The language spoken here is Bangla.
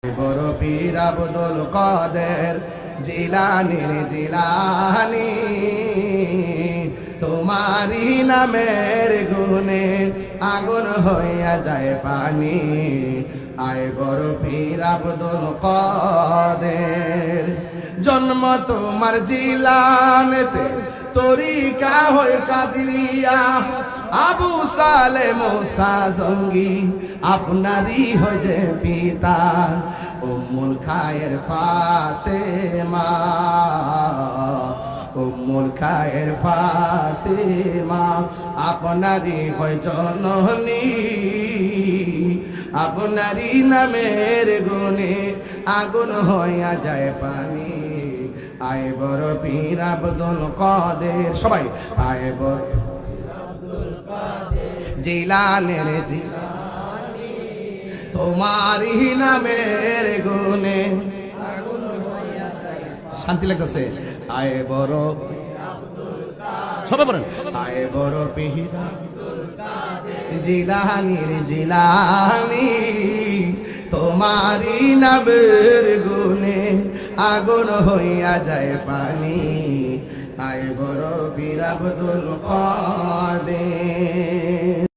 বড় পীর আব্দুল কাদের জিলানীর জিলানী, তোমারি নামের গুণে আগুন হইয়া যায় পানি। আয় বড় পীর আব্দুল কাদের, জন্ম তোমার জিলানেতে, তরিকা হয় কাদিরিয়া। আবু সালে মুসা জঙ্গি আপনারই হয়ে পিতা। উম্মুল খায়ের ফাতেমা, উম্মুল খায়ের ফাতেমা আপনারই হয় জননী। আপনারই নামের গুণে আগুন হইয়া যায় পানি। আয় বড় পীর আব্দুল কাদের, সবাই আয় বড় জিলানের জিলানী, তোমারি নামের গুণে শান্তি লাগতেছে। আয় বড় সবাই বলেন, আয় বড় পীর জিলানীর জিলানী, তোমারি নামের গুণে আগুন হইয়া যায় পানি। আয় বড় পীর আব্দুল কাদের।